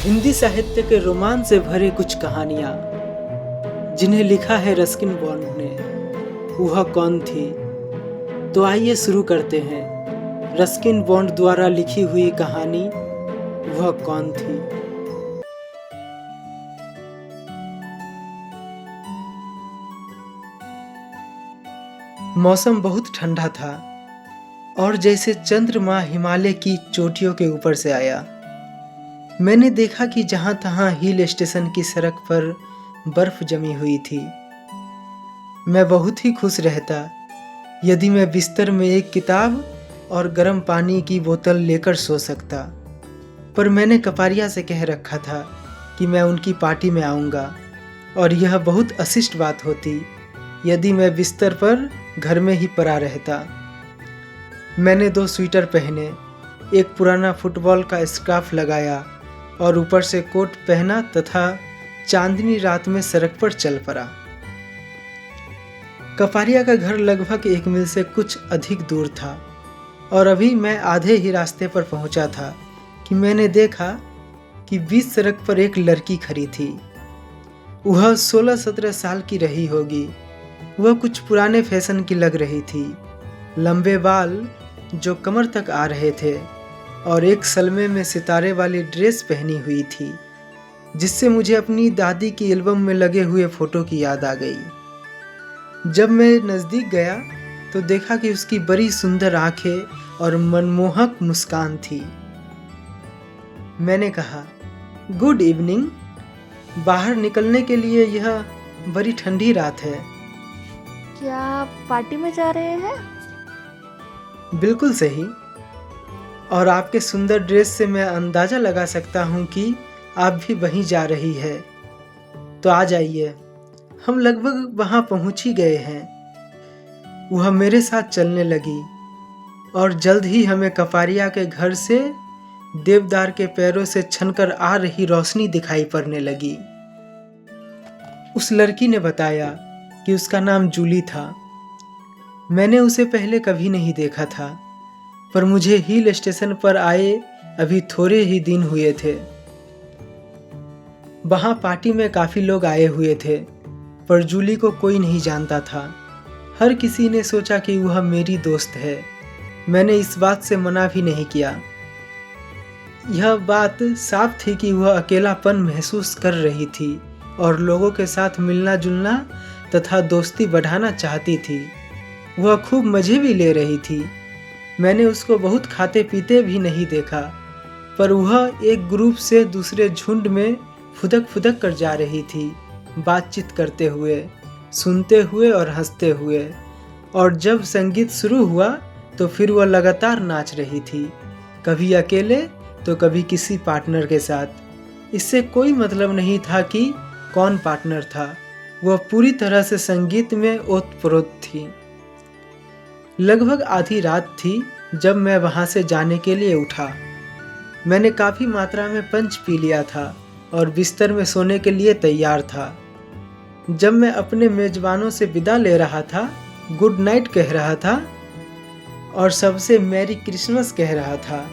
हिंदी साहित्य के रोमांच से भरे कुछ कहानियाँ जिन्हें लिखा है रस्किन बॉन्ड ने, वह कौन थी? तो आइए शुरू करते हैं रस्किन बॉन्ड द्वारा लिखी हुई कहानी वह कौन थी। मौसम बहुत ठंडा था और जैसे चंद्रमा हिमालय की चोटियों के ऊपर से आया। मैंने देखा कि जहाँ तहाँ हिल स्टेशन की सड़क पर बर्फ जमी हुई थी। मैं बहुत ही खुश रहता यदि मैं बिस्तर में एक किताब और गर्म पानी की बोतल लेकर सो सकता, पर मैंने कपारिया से कह रखा था कि मैं उनकी पार्टी में आऊँगा और यह बहुत अशिष्ट बात होती यदि मैं बिस्तर पर घर में ही पड़ा रहता। मैंने 2 स्वेटर पहने, एक पुराना फुटबॉल का स्कार्फ लगाया और ऊपर से कोट पहना तथा चांदनी रात में सड़क पर चल पड़ा। कपारिया का घर लगभग 1 मील से कुछ अधिक दूर था और अभी मैं आधे ही रास्ते पर पहुंचा था कि मैंने देखा कि बीच सड़क पर एक लड़की खड़ी थी। वह 16-17 साल की रही होगी। वह कुछ पुराने फैशन की लग रही थी। लंबे बाल जो कमर तक आ रहे थे और एक सलमे में सितारे वाली ड्रेस पहनी हुई थी, जिससे मुझे अपनी दादी की एल्बम में लगे हुए फोटो की याद आ गई। जब मैं नज़दीक गया तो देखा कि उसकी बड़ी सुंदर आंखें और मनमोहक मुस्कान थी। मैंने कहा, गुड इवनिंग। बाहर निकलने के लिए यह बड़ी ठंडी रात है। क्या आप पार्टी में जा रहे हैं? बिल्कुल सही। और आपके सुंदर ड्रेस से मैं अंदाज़ा लगा सकता हूँ कि आप भी वहीं जा रही है। तो आ जाइए, हम लगभग वहाँ पहुँच ही गए हैं। वह मेरे साथ चलने लगी और जल्द ही हमें कपारिया के घर से देवदार के पैरों से छनकर आ रही रोशनी दिखाई पड़ने लगी। उस लड़की ने बताया कि उसका नाम जूली था। मैंने उसे पहले कभी नहीं देखा था, पर मुझे हिल स्टेशन पर आए अभी थोड़े ही दिन हुए थे। वहाँ पार्टी में काफ़ी लोग आए हुए थे, पर जूली को कोई नहीं जानता था। हर किसी ने सोचा कि वह मेरी दोस्त है। मैंने इस बात से मना भी नहीं किया। यह बात साफ थी कि वह अकेलापन महसूस कर रही थी और लोगों के साथ मिलना जुलना तथा दोस्ती बढ़ाना चाहती थी। वह खूब मज़े भी ले रही थी। मैंने उसको बहुत खाते पीते भी नहीं देखा, पर वह एक ग्रुप से दूसरे झुंड में फुदक फुदक कर जा रही थी, बातचीत करते हुए, सुनते हुए और हंसते हुए। और जब संगीत शुरू हुआ तो फिर वह लगातार नाच रही थी, कभी अकेले तो कभी किसी पार्टनर के साथ। इससे कोई मतलब नहीं था कि कौन पार्टनर था। वह पूरी तरह से संगीत में ओतप्रोत थी। लगभग आधी रात थी जब मैं वहाँ से जाने के लिए उठा। मैंने काफ़ी मात्रा में पंच पी लिया था और बिस्तर में सोने के लिए तैयार था। जब मैं अपने मेज़बानों से विदा ले रहा था, गुड नाइट कह रहा था और सबसे मैरी क्रिसमस कह रहा था,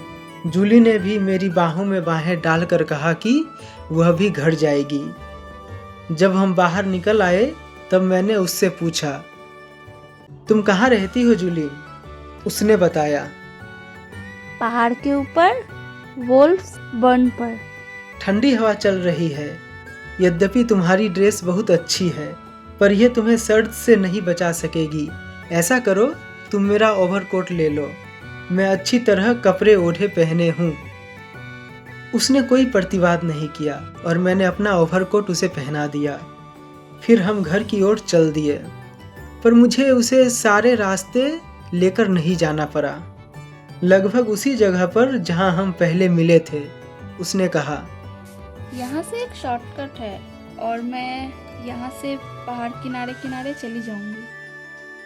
जूली ने भी मेरी बाहों में बाहें डालकर कहा कि वह भी घर जाएगी। जब हम बाहर निकल आए तब मैंने उससे पूछा, तुम कहाँ रहती हो जूली? उसने बताया, पहाड़ के ऊपर वोल्फ्स बर्न पर। ठंडी हवा चल रही है। यद्यपि तुम्हारी ड्रेस बहुत अच्छी है, पर यह तुम्हें सर्द से नहीं बचा सकेगी। ऐसा करो, तुम मेरा ओवरकोट ले लो। मैं अच्छी तरह कपड़े ओढ़े पहने हूँ। उसने कोई प्रतिवाद नहीं किया और मैंने अपना ओवरकोट उसे पहना दिया। फिर हम घर की ओर चल दिए, पर मुझे उसे सारे रास्ते लेकर नहीं जाना पड़ा। लगभग उसी जगह पर जहां हम पहले मिले थे। उसने कहा, यहाँ से एक शॉर्टकट है और मैं यहाँ से पहाड़ किनारे किनारे चली जाऊंगी।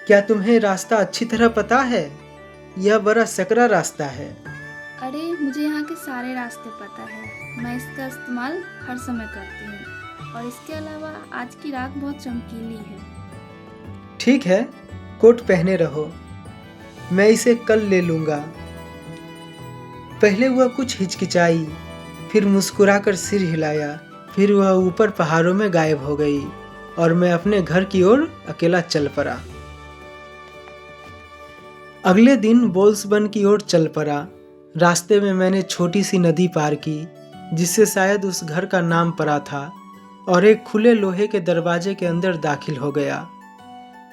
क्या तुम्हें रास्ता अच्छी तरह पता है? यह बड़ा सकरा रास्ता है। अरे, मुझे यहाँ के सारे रास्ते पता है। मैं इसका इस्तेमाल हर समय करती हूँ और इसके अलावा आज की रात बहुत चमकीली है। ठीक है, कोट पहने रहो। मैं इसे कल ले लूँगा। पहले वह कुछ हिचकिचाई, फिर मुस्कुराकर सिर हिलाया। फिर वह ऊपर पहाड़ों में गायब हो गई और मैं अपने घर की ओर अकेला चल पड़ा। अगले दिन बोल्सबर्न की ओर चल पड़ा। रास्ते में मैंने छोटी सी नदी पार की जिससे शायद उस घर का नाम पड़ा था, और एक खुले लोहे के दरवाजे के अंदर दाखिल हो गया।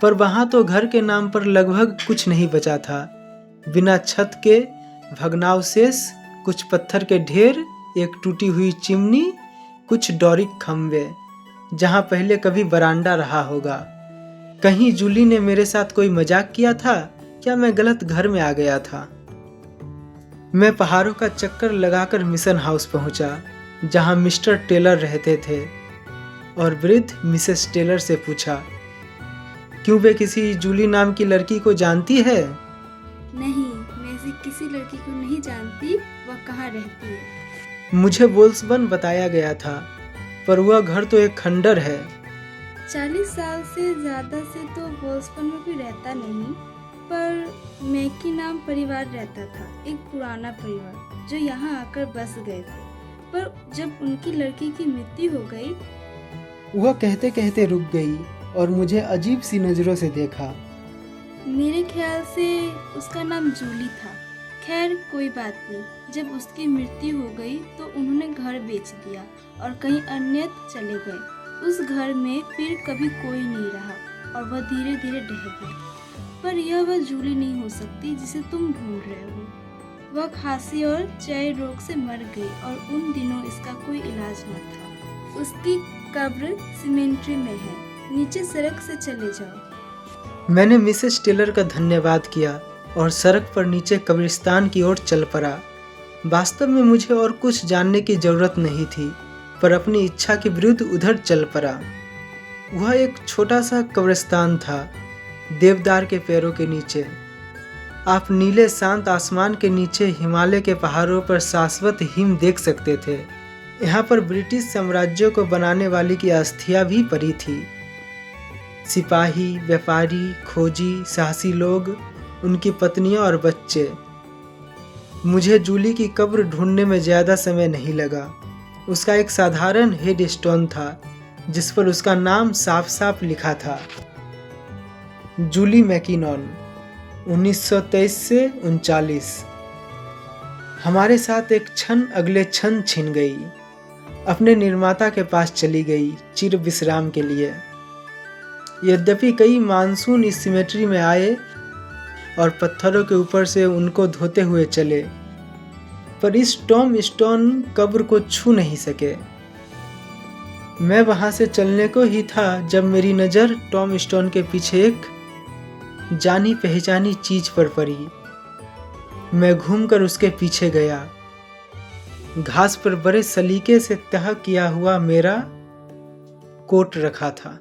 पर वहाँ तो घर के नाम पर लगभग कुछ नहीं बचा था। बिना छत के भग्नावशेष, कुछ पत्थर के ढेर, एक टूटी हुई चिमनी, कुछ डोरिक खंभे जहाँ पहले कभी बरामदा रहा होगा। कहीं जूली ने मेरे साथ कोई मजाक किया था? क्या मैं गलत घर में आ गया था? मैं पहाड़ों का चक्कर लगाकर मिशन हाउस पहुंचा जहां मिस्टर टेलर रहते थे, और वृद्ध मिसेस टेलर से पूछा, क्यों वे किसी जूली नाम की लड़की को जानती है? नहीं, मैं ऐसी किसी लड़की को नहीं जानती। वह कहाँ रहती है? मुझे बोल्सबर्न बताया गया था, पर वह घर तो एक खंडर है। 40 साल से ज़्यादा से तो बोल्सबर्न में भी रहता नहीं, पर मैकी नाम परिवार रहता था, एक पुराना परिवार जो यहाँ आकर बस गए थे। पर जब उनकी लड़की की मृत्यु हो गई। वह कहते कहते रुक गई और मुझे अजीब सी नज़रों से देखा। मेरे ख्याल से उसका नाम जूली था। खैर कोई बात नहीं। जब उसकी मृत्यु हो गई तो उन्होंने घर बेच दिया और कहीं अन्यत्र चले गए। उस घर में फिर कभी कोई नहीं रहा और वह धीरे धीरे ढह गया। पर यह वह जूली नहीं हो सकती जिसे तुम ढूंढ रहे हो। वह खांसी और क्षय रोग से मर गई और उन दिनों इसका कोई इलाज न था। उसकी कब्र सीमेंट्री में है। नीचे सड़क से चले जाओ। मैंने मिसेस टेलर का धन्यवाद किया और सड़क पर नीचे कब्रिस्तान की ओर चल पड़ा। वास्तव में मुझे और कुछ जानने की जरूरत नहीं थी, पर अपनी इच्छा के विरुद्ध उधर चल पड़ा। वह एक छोटा सा कब्रिस्तान था, देवदार के पेड़ों के नीचे। आप नीले शांत आसमान के नीचे हिमालय के पहाड़ों पर शाश्वत हिम देख सकते थे। यहाँ पर ब्रिटिश साम्राज्य को बनाने वाली की अस्थियां भी पड़ी थी। सिपाही, व्यापारी, खोजी, साहसी लोग, उनकी पत्नियां और बच्चे। मुझे जूली की कब्र ढूंढने में ज़्यादा समय नहीं लगा। उसका एक साधारण हेड स्टोन था जिस पर उसका नाम साफ साफ लिखा था, जूली मैकिनॉन, 1923 से 39। हमारे साथ एक क्षण अगले क्षण छिन गई। अपने निर्माता के पास चली गई चिर विश्राम के लिए। यद्यपि कई मानसून इस सिमेट्री में आए और पत्थरों के ऊपर से उनको धोते हुए चले, पर इस टॉम स्टोन कब्र को छू नहीं सके। मैं वहां से चलने को ही था जब मेरी नज़र टॉम स्टोन के पीछे एक जानी पहचानी चीज पर पड़ी। मैं घूमकर उसके पीछे गया। घास पर बड़े सलीके से तह किया हुआ मेरा कोट रखा था।